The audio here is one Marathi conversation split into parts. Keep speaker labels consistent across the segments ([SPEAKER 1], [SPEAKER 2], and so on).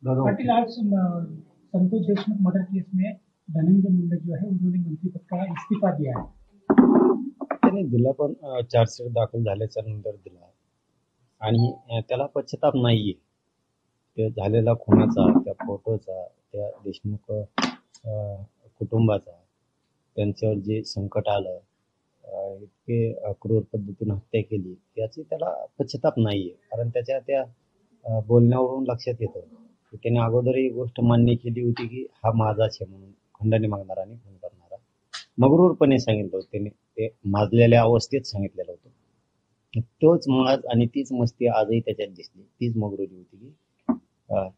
[SPEAKER 1] पाटिल आज संतोष देशमुख मर्डर केस में धनंजय मुंडे जो है उन्होंने मंत्री पद का इस्तीफा दिया है.
[SPEAKER 2] त्यांनी दिला पण चार्जशीट दाखल झाल्याच्या नंतर दिला आणि त्याला पश्चाताप नाहीये. ते झालेला खुनाचा, त्या फोटोचा, त्या देशमुख कुटुंबाचा, त्यांच्यावर जे संकट आलं, इतके क्रूर पद्धतीने हत्या केली, याची त्याला पश्चाताप नाहीये. कारण त्याच्या त्या बोलण्यावरून लक्षात येतं की त्याने अगोदर ही गोष्ट मान्य केली होती की हा माझाच आहे म्हणून, खंडणी मागणारा आणि खून करणारा. मगरूरपणे सांगितलं होतं त्याने, ते माजलेल्या अवस्थेत सांगितलेलं होतं. तोच माज आणि तीच मस्ती आजही त्याच्यात दिसली. तीच मगरुरी होती की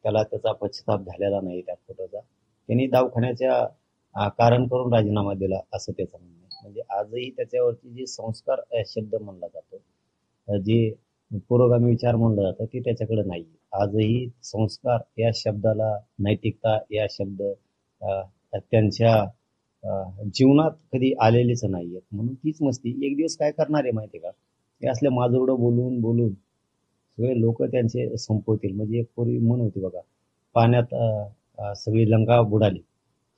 [SPEAKER 2] त्याला त्याचा पश्चाताप झालेला नाही त्या फोटोचा. त्यांनी दवाखान्याच्या कारण करून राजीनामा दिला असं त्याचं म्हणणं आहे. म्हणजे आजही त्याच्यावरती जे संस्कार शब्द म्हणला जातो, जे पुरोगामी विचार म्हणलं जातं, ते त्याच्याकडे नाही. आजही संस्कार या शब्दाला, नैतिकता या शब्द त्यांच्या जीवनात कधी आलेलीच नाहीये. म्हणून तीच मस्ती एक दिवस काय करणार आहे माहिती का, हे असले माजोरडं बोलून बोलून सगळे लोक त्यांचे संपवतील. म्हणजे एक पूर्वी म्हण होती बघा, पाण्यात सगळी लंका बुडाली,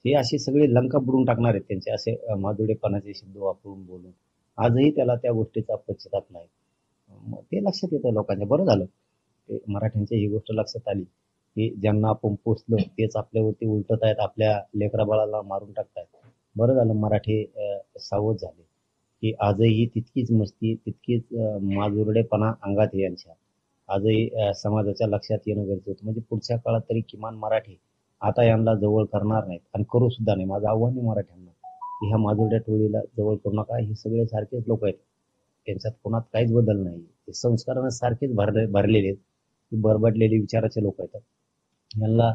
[SPEAKER 2] हे असे सगळे लंका बुडून टाकणार आहेत त्यांचे असे माजुडेपणाचे शब्द वापरून बोलून. आजही त्याला त्या गोष्टीचा पश्चाताप नाही. ते लक्षात येतं लोकांच्या. बरं झालं ते मराठ्यांच्या ही गोष्ट लक्षात आली की ज्यांना आपण पोचलो तेच आपल्यावरती उलटत आहेत, आपल्या लेकरा बाळाला मारून टाकतायत. बरं झालं मराठी सावध झाले की आजही तितकीच मस्ती, तितकीच माजुरडेपणा अंगात आहे यांच्या. आजही समाजाच्या लक्षात येणं गरजेचं होतं. म्हणजे पुढच्या काळात तरी किमान मराठी आता यांना जवळ करणार नाहीत आणि करू सुद्धा नाही. माझं आव्हान आहे मराठ्यांना की ह्या माजुरड्या टोळीला जवळ करू नका. हे सगळे सारखेच लोक आहेत, त्यांच्यात कोणात काहीच बदल नाही. ते संस्कारानं सारखेच भरलेले आहेत. बरबडलेले विचाराचे लोक आहेत. यांना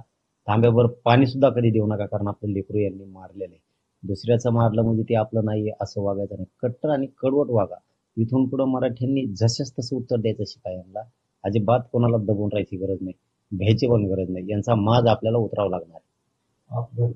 [SPEAKER 2] तांब्यावर पाणी सुद्धा कधी देऊ नका, कारण आपलं लेकरू यांनी मारलेलं आहे. दुसऱ्याचं मारलं म्हणजे ते आपलं नाही असं वागायचं नाही. कट्टर आणि कडवट वागा. इथून पुढे मराठ्यांनी जसंच तसं उत्तर द्यायचं शिका. यांना अजिबात कोणाला दबून राहायची गरज नाही, भ्यायची पण गरज नाही. यांचा माज आपल्याला उतरावा लागणार.